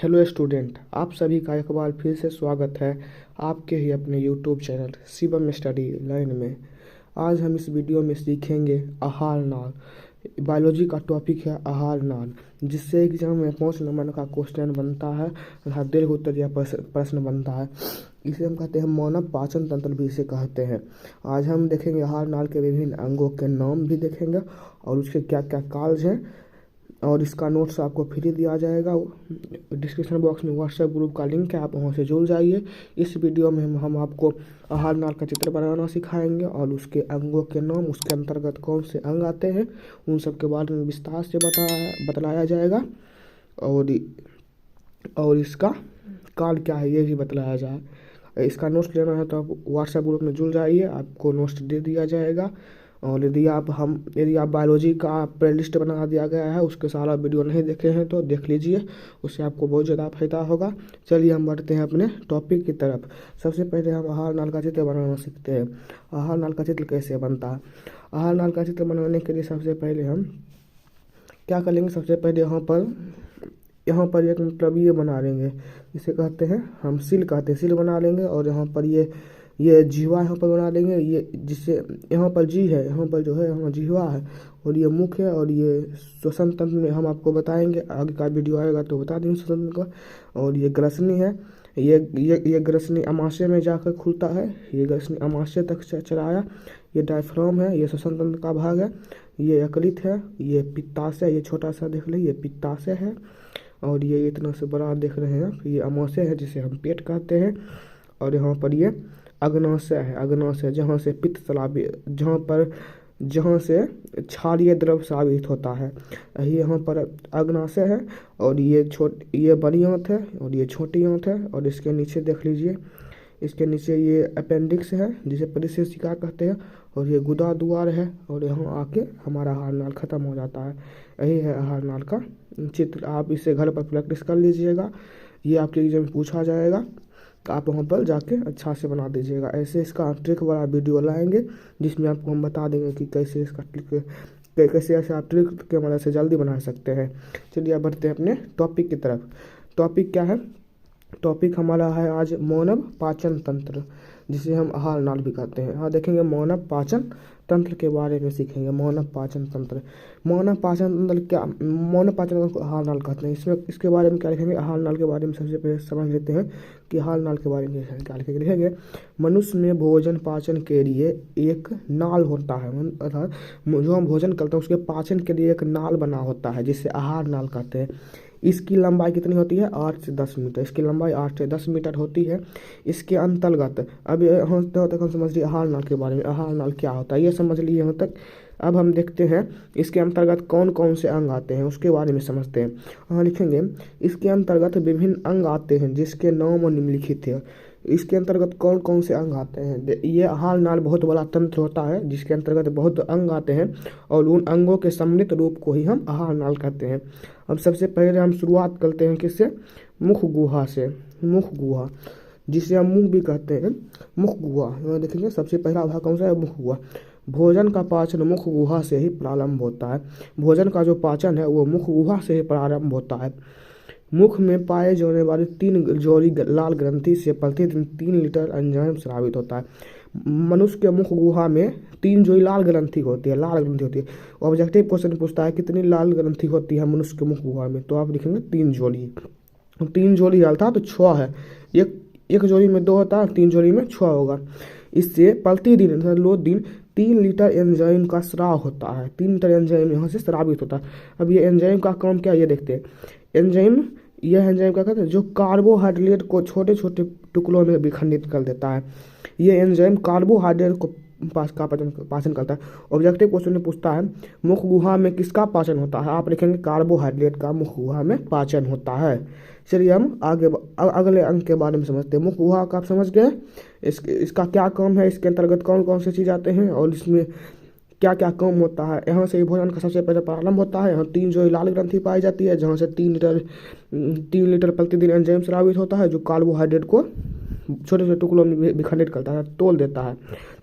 Hello student, आप सभी का एक बार फिर से स्वागत है आपके ही अपने YouTube channel Shivam study line में। आज हम इस वीडियो में सीखेंगे आहार नाल। बायोलॉजी का टॉपिक है आहार नाल, जिससे एग्जाम में 5 नंबर का क्वेश्चन बनता है तथा दीर्घ उत्तर या प्रश्न बनता है। इसे हम कहते हैं मानव पाचन तंत्र भी इसे कहते हैं। आज हम देखेंगे आहार नाल के विभिन्न अंगों के नाम भी देखेंगे और उसके क्या क्या कार्य हैं, और इसका नोट्स आपको फ्री दिया जाएगा। डिस्क्रिप्शन बॉक्स में व्हाट्सएप ग्रुप का लिंक है, आप वहां से जुड़ जाइए। इस वीडियो में हम आपको आहार नाल का चित्र बनाना सिखाएंगे और उसके अंगों के नाम, उसके अंतर्गत कौन से अंग आते हैं, उन सब के बारे में विस्तार से बतलाया जाएगा। और इसका कार्य क्या है ये भी बतलाया जाए। इसका नोट्स लेना है तो आप व्हाट्सएप ग्रुप में जुड़ जाइए, आपको नोट्स दे दिया जाएगा। और यदि आप बायोलॉजी का प्ले लिस्ट बना दिया गया है, उसके सारा वीडियो नहीं देखे हैं तो देख लीजिए, उससे आपको बहुत ज़्यादा फायदा होगा। चलिए हम बढ़ते हैं अपने टॉपिक की तरफ। सबसे पहले हम आहार नाल का चित्र बनाना सीखते हैं। आहार नाल का चित्र कैसे बनता है? आहार नाल का चित्र बनाने के लिए सबसे पहले हम क्या करेंगे, सबसे पहले यहाँ पर एक मतलब ये बना लेंगे, इसे कहते हैं हम सिल कहते हैं, सिल बना लेंगे। और यहाँ पर ये जीवा यहाँ पर बना लेंगे, ये जिससे यहाँ पर जी है, यहाँ पर जो है यहाँ जीवा है, और ये मुख है। और ये श्वसन तंत्र में हम आपको बताएंगे, आगे का वीडियो आएगा तो बता देंगे श्वसन तंत्र का। और ये ग्रसनी है, ये ग्रसनी अमाशय में जाकर खुलता है, ये ग्रसनी अमाशय तक चलाया। ये डायफ्राम है, ये श्वसन तंत्र का भाग है। ये यकृत है, ये पित्ताशय, ये छोटा सा देख लीजिए, ये पित्ताशय है। और ये इतना से बड़ा देख रहे हैं आप, ये अमाशय है जिसे हम पेट कहते हैं। और यहाँ पर ये अग्नाशय है, अग्नाशय जहाँ से पित्त स्रावी, जहाँ से क्षारीय द्रव स्रावित होता है, यही यहाँ पर अग्नाशय है। और ये बड़ी आंत है और ये छोटी आंत है। और इसके नीचे देख लीजिए, इसके नीचे ये अपेंडिक्स है जिसे परिशिष्टिका कहते हैं। और ये गुदा द्वार है, और यहाँ आके हमारा आहार नाल खत्म हो जाता है। यही है आहार नाल का चित्र। आप इसे घर पर प्रैक्टिस कर लीजिएगा, ये आपके एग्जाम में पूछा जाएगा, आप वहाँ पर जाके अच्छा से बना दीजिएगा। ऐसे इसका ट्रिक वाला वीडियो लाएंगे जिसमें आपको हम बता देंगे कि कैसे इसका कैसे ऐसे आप ट्रिक के मदद से जल्दी बना सकते हैं। चलिए अब बढ़ते हैं अपने टॉपिक की तरफ। टॉपिक क्या है? टॉपिक हमारा है आज मानव पाचन तंत्र, जिसे हम आहार नाल भी कहते हैं। हाँ, देखेंगे मानव पाचन तंत्र के बारे में सीखेंगे। मानव पाचन तंत्र, मानव पाचन तंत्र क्या, मानव पाचन तंत्र को आहार नाल कहते हैं। इसके बारे में क्या लिखेंगे? आहार नाल के बारे में सबसे पहले समझ लेते हैं कि आहार नाल के बारे में क्या लिखेंगे। मनुष्य में भोजन पाचन के लिए एक नाल होता है, अर्थात जो हम भोजन करते हैं उसके पाचन के लिए एक नाल बना होता है, जिसे आहार नाल कहते हैं। इसकी लंबाई कितनी होती है? 8 से 10 मीटर। इसकी लंबाई 8 से 10 मीटर होती है। इसके अंतर्गत अब यहाँ तक हम समझ लिए आहार नाल के बारे में। आहार नाल क्या होता है ये समझ लिए यहाँ तक। अब हम देखते हैं इसके अंतर्गत कौन कौन से अंग आते हैं, उसके बारे में समझते हैं। यहाँ लिखेंगे इसके अंतर्गत विभिन्न अंग आते हैं जिसके नाम निम्नलिखित है। इसके अंतर्गत कौन कौन से अंग आते हैं? ये आहार नाल बहुत बड़ा तंत्र होता है जिसके अंतर्गत बहुत अंग आते हैं, और उन अंगों के सम्मिलित रूप को ही हम आहार नाल कहते हैं। अब सबसे पहले हम शुरुआत करते हैं किससे? मुख गुहा से। मुख गुहा, जिसे हम मुंह भी कहते हैं, मुख गुहा। यहाँ देखेंगे सबसे पहला भाग कौन सा है? मुख गुहा। भोजन का पाचन मुख गुहा से ही प्रारंभ होता है। भोजन का जो पाचन है वो मुख गुहा से ही प्रारंभ होता है। मुख में पाए जाने वाली 3 जोड़ी लाल ग्रंथि से प्रतिदिन 3 लीटर एंजाइम स्रावित होता है। मनुष्य के मुख गुहा में 3 जोड़ी लाल ग्रंथि होती है, लाल ग्रंथि होती है। ऑब्जेक्टिव क्वेश्चन पूछता है कितनी लाल ग्रंथि होती है मनुष्य के मुख गुहा में, तो आप लिखेंगे 3 जोड़ी। 3 जोड़ी डालता तो 6 है, एक जोड़ी में 2 होता है, 3 जोड़ी में 6 होगा। इससे प्रतिदिन रोज दिन 3 लीटर एंजाइम का स्राव होता है। 3 लीटर एंजाइम यहाँ से स्रावित होता है। अब ये एंजाइम का काम क्या है ये देखते हैं। यह एंजाइम क्या करता है? जो कार्बोहाइड्रेट को छोटे छोटे टुकड़ों में विखंडित कर देता है। ये एंजाइम कार्बोहाइड्रेट को पाचन करता है। ऑब्जेक्टिव क्वेश्चन में पूछता है मुख गुहा में किसका पाचन होता है? आप लिखेंगे कार्बोहाइड्रेट का मुख गुहा में पाचन होता है। चलिए हम अगले अंग के बारे में समझते हैं। मुख गुहा का आप समझ गए, इसका क्या काम है, इसके अंतर्गत कौन कौन से चीज आते हैं और इसमें क्या क्या काम होता है। यहाँ से भोजन का सबसे पहले प्रारंभ होता है। यहाँ 3 जो लाल ग्रंथि पाई जाती है, जहाँ से 3 लीटर प्रतिदिन एंजाइम स्रावित होता है, जो कार्बोहाइड्रेट को छोटे छोटे टुकड़ों में विखंडित करता है, तोल देता है।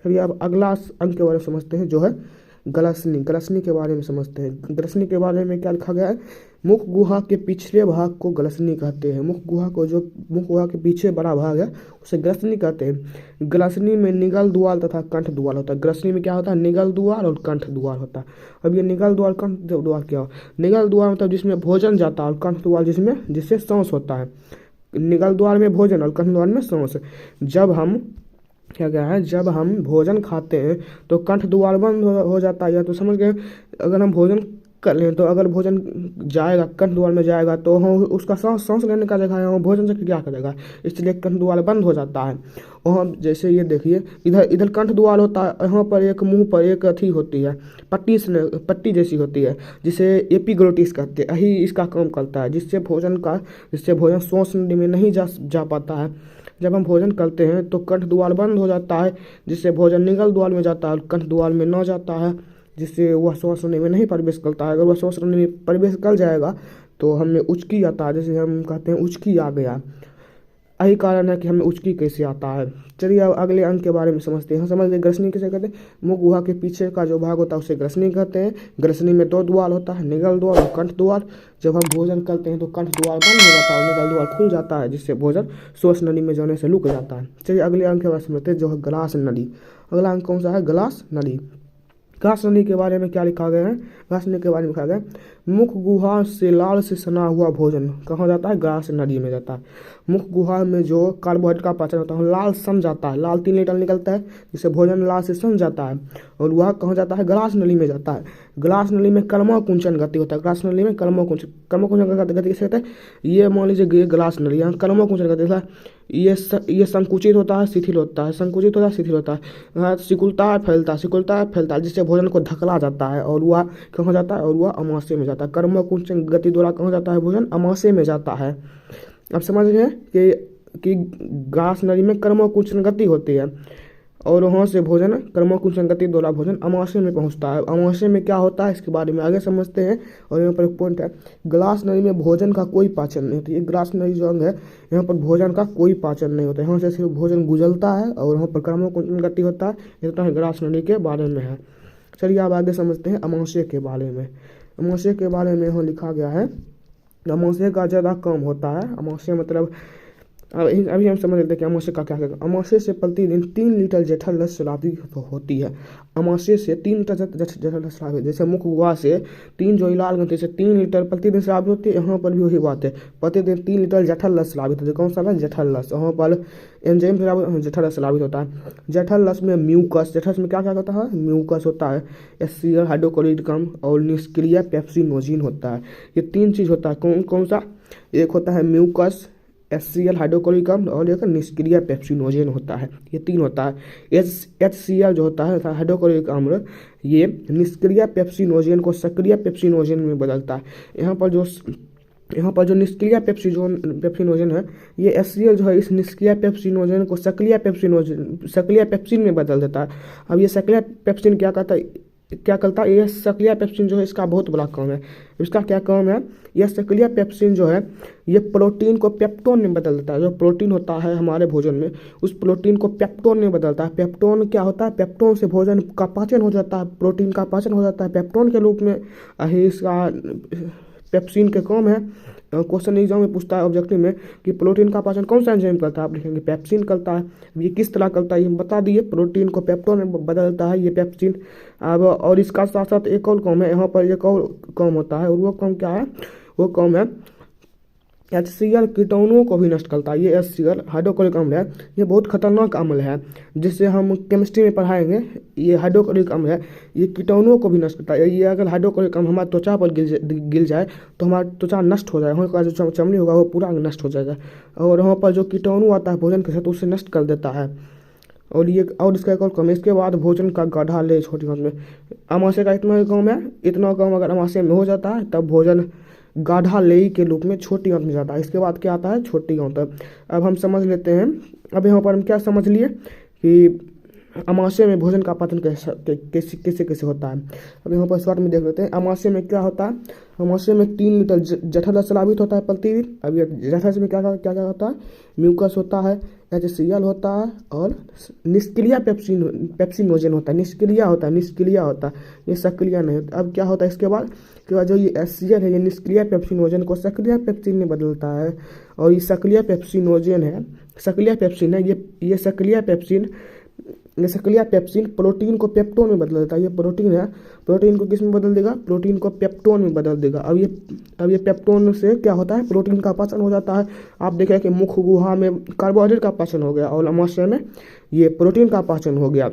चलिए अब अगला अंग के बारे में समझते हैं, जो है ग्लसनी। ग्लसनी के बारे में समझते हैं। ग्लसनी के बारे में क्या लिखा गया है? मुख गुहा के पिछले भाग को ग्लसनी कहते हैं। मुख गुहा के पीछे बड़ा भाग है उसे ग्लसनी कहते हैं। ग्लसनी में निगल द्वार तथा कंठ द्वार होता है। ग्लसनी में क्या होता है, निगल द्वार और कंठ द्वार होता है। अब ये निगल द्वार कंठ द्वार क्या हो, निगल द्वार मतलब जिसमें भोजन जाता है और कंठ द्वार जिससे सांस होता है। निगल द्वार में भोजन और कंठ द्वार में सांस। जब हम भोजन खाते हैं तो कंठ द्वार बंद हो जाता है, या तो समझ गए। अगर हम भोजन कर लें तो अगर भोजन जाएगा कंठ द्वार में जाएगा तो हम उसका सांस लेने का जगह है, वो भोजन से क्या करेगा, इसलिए कंठ द्वार बंद हो जाता है। और हम जैसे ये देखिए, इधर कंठ द्वार होता है, यहाँ पर एक मुंह पर एक अथी होती है, पट्टी जैसी होती है जिसे एपिग्लोटिस कहते हैं। यही इसका काम करता है, जिससे भोजन श्वास नली में नहीं जा पाता है। जब हम भोजन करते हैं तो कंठ द्वार बंद हो जाता है, जिससे भोजन निगल द्वार में जाता है और कंठ द्वार में न जाता है, जिससे वह श्वास नली में नहीं प्रवेश करता है। अगर वह श्वास नली में प्रवेश कर जाएगा तो हमें उचकी आता है, जैसे हम कहते हैं उचकी आ गया। यही कारण है कि हमें उचकी कैसे आता है। चलिए अब अगले अंग के बारे में समझते हैं। समझ गए ग्रसनी किसे कहते हैं। मुख गुहा के पीछे का जो भाग होता है उसे ग्रसनी कहते हैं। ग्रसनी में 2 द्वार होता है, निगल द्वार और कंठ द्वार। जब हम भोजन करते हैं तो कंठ द्वार बंद हो जाता है और निगल द्वार खुल जाता है, जिससे भोजन श्वास नली में जाने से रुक जाता है। चलिए अगले अंग के बारे में समझते हैं, जो है ग्लास नली। अगला अंग कौन सा है, ग्लास नली। ग्लास नली के बारे में क्या लिखा गया है, ग्लास नली के बारे में लिखा गया है, मुख गुहा से लाल से सना हुआ भोजन कहाँ जाता है, ग्लास नली में जाता है। मुख गुहा में जो कार्बोहाइड्रेट का पाचन होता है लाल सन जाता है, लाल 3 लीटर निकलता है, जिससे भोजन लाल से सन जाता है और वह कहाँ जाता है, ग्लास नली में जाता है। ग्लास नली में कर्म कुंचन गति होता है। ग्लास नली में कर्म कुंचन गति किसे कहते हैं, ये मान लीजिए ग्लास नली, यहाँ कर्म कुंचन गति होता है। ये संकुचित होता है, शिथिल होता है, संकुचित होता है, शिथिल होता है, सिकुड़ता है, फैलता है, जिससे भोजन को धकला जाता है और वह कहाँ जाता है, और वह अमाशय में जाता है। कर्म कुंचन गति द्वारा कहाँ जाता है, भोजन अमाशय में जाता है। अब समझ गए कि ग्लास नली में कर्म कुंचन गति होती है और वहाँ से भोजन कर्म कुंचन गति द्वारा भोजन अमाशय में पहुँचता है। अमाशय में क्या होता है इसके बारे में आगे समझते हैं। और यहाँ पर एक पॉइंट है, ग्लास नली में भोजन का कोई पाचन नहीं होता। ये ग्लास नली जो अंग है यहाँ पर भोजन का कोई पाचन नहीं होता, यहाँ से सिर्फ भोजन गुजरता है और वहाँ पर कर्म कुंचन गति होता है। इतना ग्लास नली के बारे में है। चलिए अब आगे समझते हैं अमाशय के बारे में। अमाशय के बारे में यहाँ लिखा गया है, अमाशय का ज़्यादा कम होता है। अमाशय मतलब अभी हम समझ लेते हैं कि अमाशय का क्या है। अमाशय से प्रतिदिन 3 लीटर जठर रस स्रावी होती है। अमाशय से 3 लीटर जठर रस स्रावी, जैसे मुख गुहा से 3 जो लाल ग्रंथि से 3 लीटर प्रतिदिन स्रावी होती है, यहाँ पर भी वही बात है, प्रतिदिन 3 लीटर जठर रस स्रावित होता है। कौन सा रस, जठर रस। यहाँ पर एंजाइम जठर रस स्रावित होता है। जठर रस में म्यूकस, जठर रस में क्या क्या होता है, म्यूकस होता है, HCl हाइड्रोक्लोरिक अम्ल और निष्क्रिय पेप्सिनोजिन होता है। ये 3 चीज़ होता है। कौन सा, एक होता है म्यूकस, HCl हाइड्रोक्लोरिक अम्ल और एक निष्क्रिय पेप्सिनोजेन होता है। ये 3 होता है। HCl जो होता है हाइड्रोक्लोरिक अम्ल, ये निष्क्रिय पेप्सिनोजेन को सक्रिय पेप्सिनोजेन में बदलता है। यहाँ पर जो निष्क्रिय पेप्सिनोजेन है, ये HCl जो है इस निष्क्रिय पेप्सिनोजेन को सक्रिय पेप्सिन में बदल देता है। अब ये सक्रिय पेप्सिन क्या करता है, ये सक्रिय पेप्सिन जो है इसका बहुत बड़ा काम है। इसका क्या काम है, यह सक्रिय पेप्सिन जो है ये प्रोटीन को पेप्टोन में बदल देता है। जो प्रोटीन होता है हमारे भोजन में, उस प्रोटीन को पेप्टोन में बदलता है। पेप्टोन क्या होता है, पेप्टोन से भोजन का पाचन हो जाता है, प्रोटीन का पाचन हो जाता है पेप्टोन के रूप में। इसका पेप्सिन के काम है। क्वेश्चन एग्जाम में पूछता है ऑब्जेक्टिव में कि प्रोटीन का पाचन कौन सा एंजाइम करता है, आप लिखेंगे पेप्सिन करता है। ये किस तरह करता है ये बता दिए, प्रोटीन को पेप्टोन में बदलता है ये पेप्सिन। अब और इसका साथ साथ एक और काम है, यहाँ पर एक और काम होता है और वो काम क्या है, वो काम है HCl कीटाणुओं को भी नष्ट करता है। ये HCl हाइड्रोक्लोरिक अम्ल है, ये बहुत खतरनाक अम्ल है जिससे हम केमिस्ट्री में पढ़ाएंगे। ये हाइड्रोक्लोरिक अम्ल है, ये कीटाणुओं को भी नष्ट करता है। ये अगर हाइड्रोक्लोरिक अम्ल हमारी त्वचा पर गिर जाए तो हमारी त्वचा नष्ट हो जाए, वहाँ का जो चमड़ी होगा वो पूरा नष्ट हो जाएगा और वहाँ पर जो कीटाणु आता है भोजन के साथ उसे नष्ट कर देता है। और इसका एक और काम है, इसके बाद भोजन का गाढ़ा ले छोटी आंत में। अमाशय का इतना काम है, इतना काम अगर अमाशय में हो जाता है तब भोजन गाढ़ा लेई के रूप में छोटी आंत में जाता है। इसके बाद क्या आता है, छोटी आंत। अब हम समझ लेते हैं, अब यहाँ पर हम क्या समझ लिए कि अमाशय में भोजन का पाचन कैसे होता है। अब यहाँ पर शॉर्ट में देख लेते हैं अमाशय में क्या होता है। अमाशय में 3 लीटर जठर रस स्रावित होता है प्रतिदिन। अब ये जठर रस में क्या क्या होता है, म्यूकस होता है, HCl होता है और निष्क्रिय पेप्सिनोजेन होता है, निष्क्रिय होता है, ये सक्रिय नहीं होता। अब क्या होता है इसके बाद जो ये HCl है ये निष्क्रिय पेप्सिनोजेन को सक्रिय पेप्सिन में बदलता है, और ये सक्रिय पेप्सिनोजेन है, सक्रिय पेप्सिन है, ये सक्रिय पेप्सिन प्रोटीन को पेप्टोन में बदल देता है। ये प्रोटीन है, प्रोटीन को किस में बदल देगा, प्रोटीन को पेप्टोन में बदल देगा। अब ये पेप्टोन से क्या होता है, प्रोटीन का पाचन हो जाता है। आप देखें कि मुख गुहा में कार्बोहाइड्रेट का पाचन हो गया और अमाशय में ये प्रोटीन का पाचन हो गया।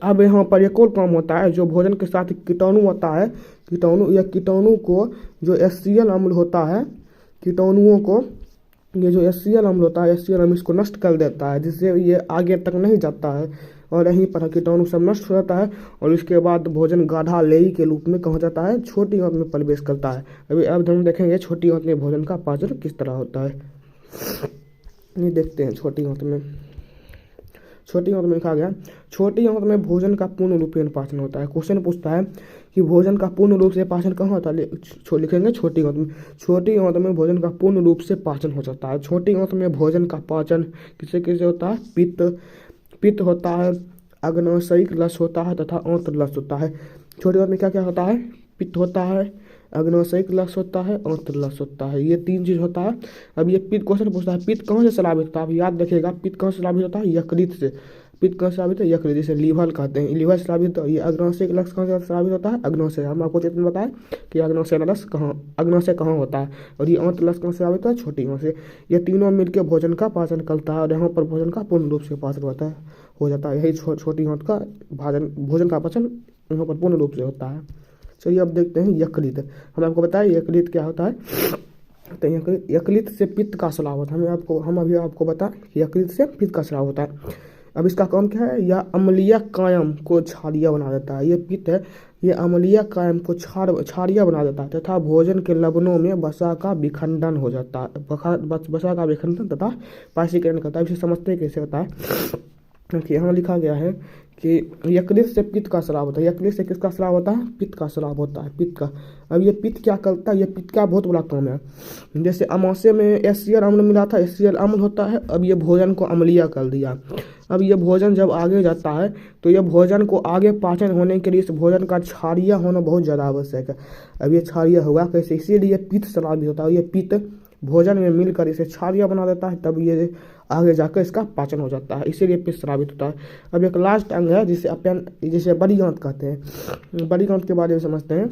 अब यहाँ पर एक और काम होता है, जो भोजन के साथ कीटाणु होता है, कीटाणु को जो HCl अम्ल होता है, कीटाणुओं को ये जो HCl अम्ल होता है, HCl अम्ल इसको नष्ट कर देता है, जिससे ये आगे तक नहीं जाता है और यहीं पर कीटाणु सब नष्ट हो जाता है। और इसके बाद भोजन गाढ़ा लेई के रूप में कहा जाता है, छोटी आंत में प्रवेश करता है। अब हम देखेंगे छोटी आंत में भोजन का पाचन किस तरह होता है। ये देखते हैं छोटी आंत में लिखा गया, छोटी आंत में भोजन का पूर्ण रूपेण पाचन होता है। क्वेश्चन पूछता है कि भोजन का पूर्ण रूप से पाचन कहाँ होता है, लिखेंगे छोटी आंत में भोजन का पूर्ण रूप से पाचन हो जाता है। छोटी आंत में भोजन का पाचन किसे होता है, पित्त होता है, अग्नाशयिक लस होता है तथा आंत्र लस होता है। छोटी आंत में क्या क्या होता है, पित्त होता है, अग्नाशयिक लस होता है, आंत्र लस होता है, ये 3 चीज होता है। अब ये पित्त क्वेश्चन पूछता है, पित्त कहाँ से स्रावित होता है, आप याद रखिएगा पित्त कहाँ से स्रावित होता है, यकृत से। पित्त कहाँ से स्रावित है, यकृत, जिसे लीवर कहते हैं, लीवर स्रावित। ये अग्नाशयिक लस कहाँ से स्रावित होता है, अग्नाशय। हम आपको चित्र बताएं कि अग्नाशय कहाँ होता है, और ये आंत्र लस कहाँ से स्रावित होता है, छोटी आंत से। ये तीनों मिलकर भोजन का पाचन करता है और यहाँ पर भोजन का पूर्ण रूप से पाचन हो जाता है। यही छोटी आंत का भोजन का पाचन यहाँ पर पूर्ण रूप से होता है। चलिए अब देखते हैं यकृत। हम आपको बताएं यकृत क्या होता है। तो यकृत से पित्त का स्राव होता है। हम अभी आपको बताएं यकृत से पित्त का स्राव होता है। अब इसका काम क्या है, यह अम्लीय कायम को क्षारीय बना देता है। ये पित्त है, ये अम्लीय कायम को क्षारीय बना देता है तथा भोजन के लवणों में वसा का विखंडन हो जाता है, वसा का विखंडन तथा पाचीकरण करता है। इसे समझते कैसे होता है, क्योंकि यहाँ लिखा गया है कि यकृत से पित्त का स्राव होता है। यकृत से किसका स्राव होता है, पित्त का स्राव होता है, पित्त का। अब ये पित्त क्या करता है, ये पित्त का बहुत बड़ा काम है। जैसे अमाशय में HCl अम्ल मिला था, HCl अम्ल होता है, अब ये भोजन को अम्लीय कर दिया। अब ये भोजन जब आगे जाता है तो ये भोजन को आगे पाचन होने के लिए इस भोजन का क्षारीय होना बहुत ज़्यादा आवश्यक है। अब ये क्षारीय होगा कैसे, इसीलिए पित्त स्रावित होता है। ये पित्त भोजन में मिलकर इसे क्षारीय बना देता है, तब ये आगे जाकर इसका पाचन हो जाता है, इसीलिए पित्त स्रावित होता है। अब एक लास्ट अंग है जिसे बड़ी आंत कहते हैं। बड़ी आंत के बारे में समझते हैं।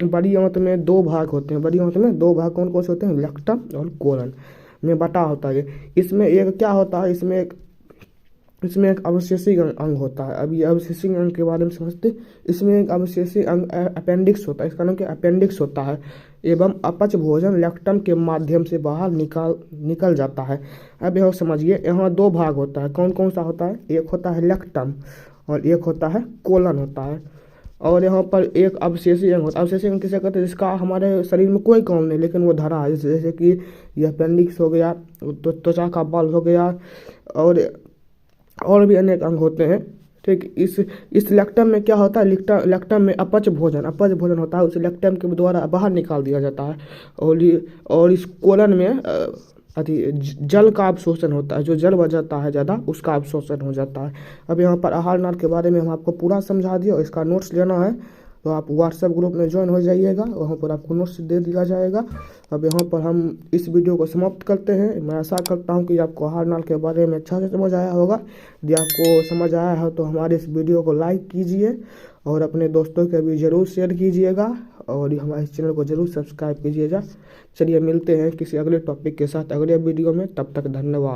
बड़ी आंत में 2 भाग होते हैं। बड़ी आंत में 2 भाग कौन कौन से होते हैं, लेक्टम और कोलन में बटा होता है। इसमें एक क्या होता है, इसमें एक अवशेषी अंग होता है। अब ये अवशेषी अंग के बारे में समझते हैं। इसमें एक अवशेषी अंग अपेंडिक्स होता है, इसका नाम क्या अपेंडिक्स होता है, एवं अपच भोजन लेक्टम के माध्यम से बाहर निकल जाता है। अब यह समझिए, यहाँ 2 भाग होता है। कौन कौन सा होता है, एक होता है लेक्टम और एक होता है कोलन होता है। और यहाँ पर एक अवशेषी अंग होता है। अवशेषी अंग किसे कहते हैं, जिसका हमारे शरीर में कोई काम नहीं लेकिन वो धरा है, जैसे कि यह अपेंडिक्स हो गया, तो त्वचा का बाल हो गया, और भी अनेक अंग होते हैं। ठीक, इस लेक्टम में क्या होता है, लेक्टम में अपच भोजन होता है, उसे लेक्टम के द्वारा बाहर निकाल दिया जाता है। और इस कोलन में जल का अवशोषण होता है, जो जल बच जाता है ज़्यादा उसका अवशोषण हो जाता है। अब यहाँ पर आहार नाल के बारे में हम आपको पूरा समझा दिया। इसका नोट्स लेना है तो आप व्हाट्सएप ग्रुप में ज्वाइन हो जाइएगा, वहाँ पर आपको नोट्स दे दिया जाएगा। अब यहाँ पर हम इस वीडियो को समाप्त करते हैं। मैं आशा करता हूँ कि आपको आहार नाल के बारे में अच्छा से समझ आया होगा। यदि आपको समझ आया है तो हमारे इस वीडियो को लाइक कीजिए और अपने दोस्तों के भी ज़रूर शेयर कीजिएगा, और हमारे चैनल को ज़रूर सब्सक्राइब कीजिएगा। चलिए मिलते हैं किसी अगले टॉपिक के साथ अगले वीडियो में, तब तक धन्यवाद।